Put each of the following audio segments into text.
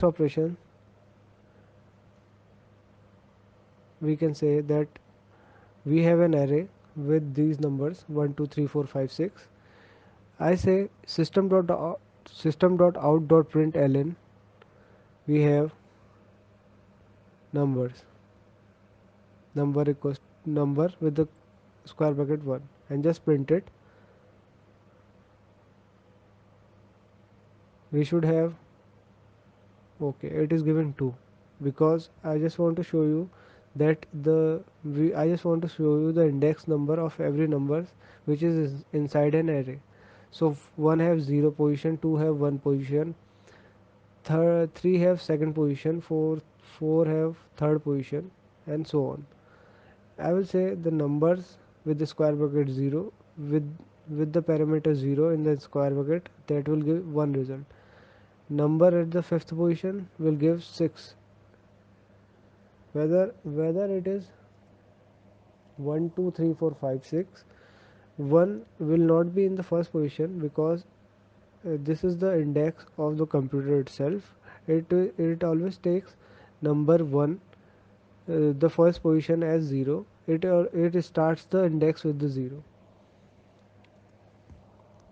operation, we can say that we have an array with these numbers 1 2 3 4 5 6. I say system.out.println, we have numbers, number equals number with the square bracket 1, and just print it. We should have, okay, it is given 2, because I just want to show you that I just want to show you the index number of every number which is inside an array. So 1 have 0 position, 2 have 1 position, 3 have second position, 4 have third position, and so on. I will say the numbers with the square bracket 0, with the parameter 0 in the square bracket, that will give one result. Number at the fifth position will give 6. Whether it is 1 2 3 4 5 6, 1 will not be in the first position, because this is the index of the computer itself. It always takes number 1, the first position, as 0. It starts the index with the 0.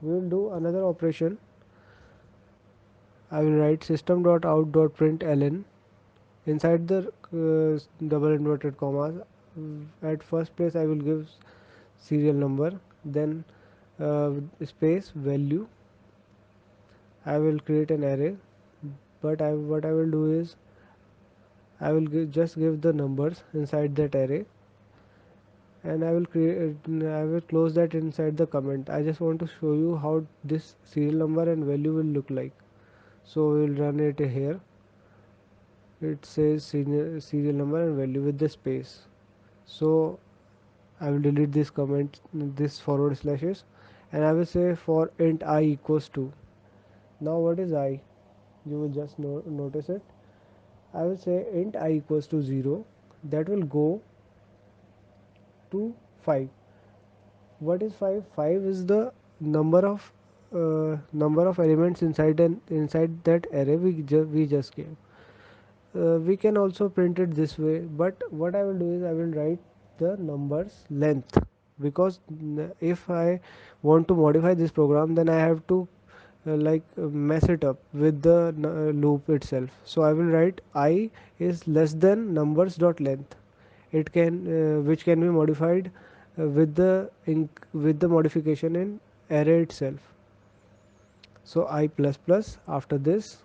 We will do another operation. I will write system.out.println inside the double inverted commas. At first place I will give serial number, then space value. I will create an array, but what I will do is I will just give the numbers inside that array, and I will close that inside the comment. I just want to show you how this serial number and value will look like. So we will run it here. It says serial number and value with the space. So I will delete this comment, this forward slashes, and I will say for int I equals to. Now what is I? You will just notice it. I will say int I equals to 0. That will go to 5. What is 5? 5 is the number of elements inside that array we just gave. We can also print it this way, but what I will do is I will write the numbers length, because if I want to modify this program, then I have to mess it up with the loop itself. So I will write I is less than numbers dot length. It can which can be modified with the modification in array itself. So I plus plus, after this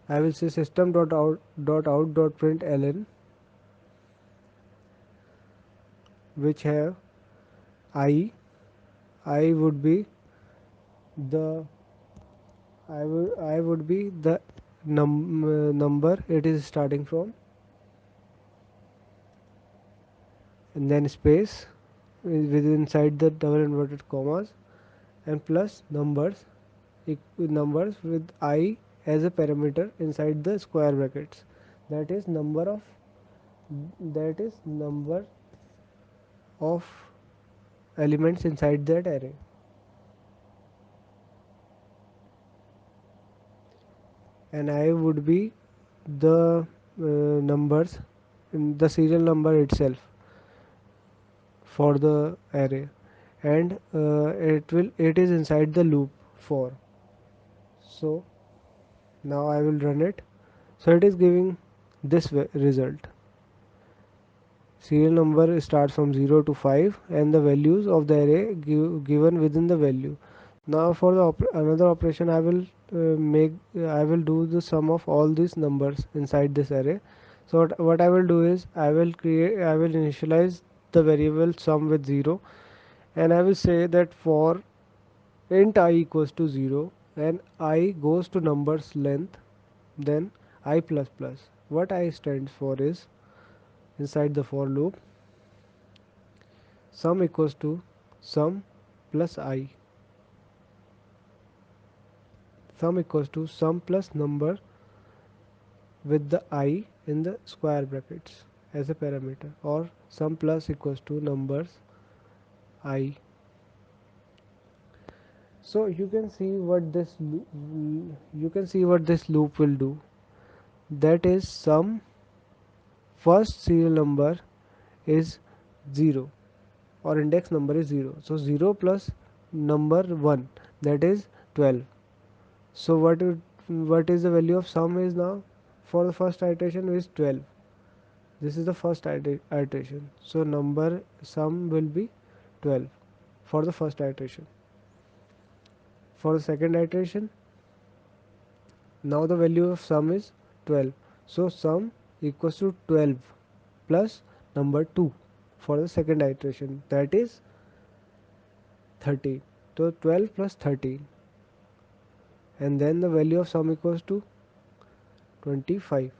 I will say system.out.println, which have I. I would be the I would be the number it is starting from, and then space with inside the double inverted commas, and plus numbers, numbers with I as a parameter inside the square brackets. That is number of elements inside that array. And I would be the numbers in the serial number itself for the array, and it is inside the loop for. So now I will run it. So it is giving this result. Serial number starts from 0 to 5, and the values of the array given within the value. Now for the another operation, I will do the sum of all these numbers inside this array. So what I will do is I will initialize the variable sum with 0, and I will say that for int I equals to 0 and I goes to numbers length, then I plus plus. What I stands for is, inside the for loop, sum equals to sum plus I, sum equals to sum plus number with the I in the square brackets as a parameter, or sum plus equals to numbers I. So you can see what this loop will do. That is, sum first serial number is 0, or index number is 0. So 0 plus number 1, that is 12. So what is the value of sum is now? For the first iteration is 12. This is the first iteration. So number sum will be 12 for the first iteration. For the second iteration, now the value of sum is 12. So sum equals to 12 plus number 2 for the second iteration, that is 13. So 12 plus 13, and then the value of sum equals to 25.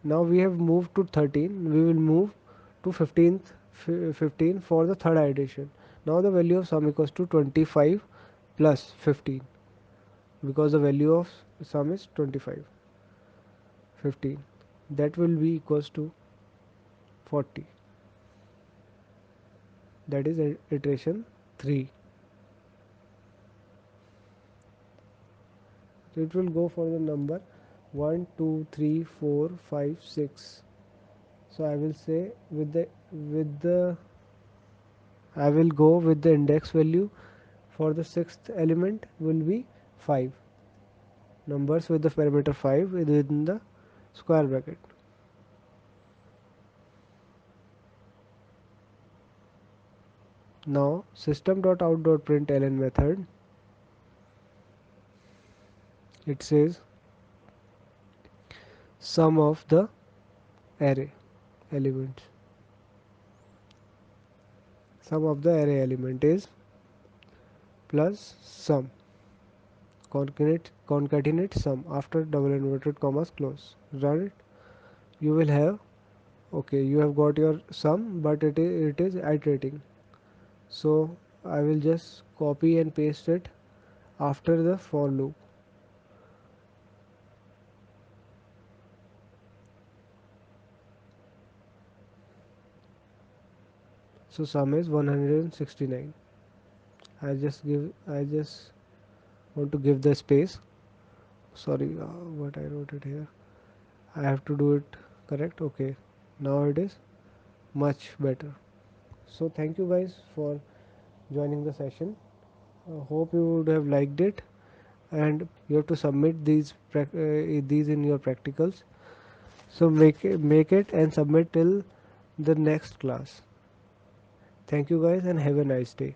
Now we have moved to 13, we will move to 15 for the third iteration. Now the value of sum equals to 25 plus 15, because the value of sum is 25. 15, that will be equals to 40, that is iteration 3. So it will go for the number 1 2 3 4 5 6. So I will say with the I will go with the index value for the sixth element will be 5. Numbers with the parameter 5 within the square bracket. Now system.out.println method, it says sum of the array elements. Sum of the array element is plus sum, concatenate sum after double inverted commas close. Run it. You will have, okay, you have got your sum, but it is iterating. So I will just copy and paste it after the for loop. So sum is 169. I just want to give the space. Sorry, what I wrote it here. I have to do it correct. Okay, now it is much better. So thank you guys for joining the session. Hope you would have liked it, and you have to submit these in your practicals. So make it and submit till the next class. Thank you guys and have a nice day.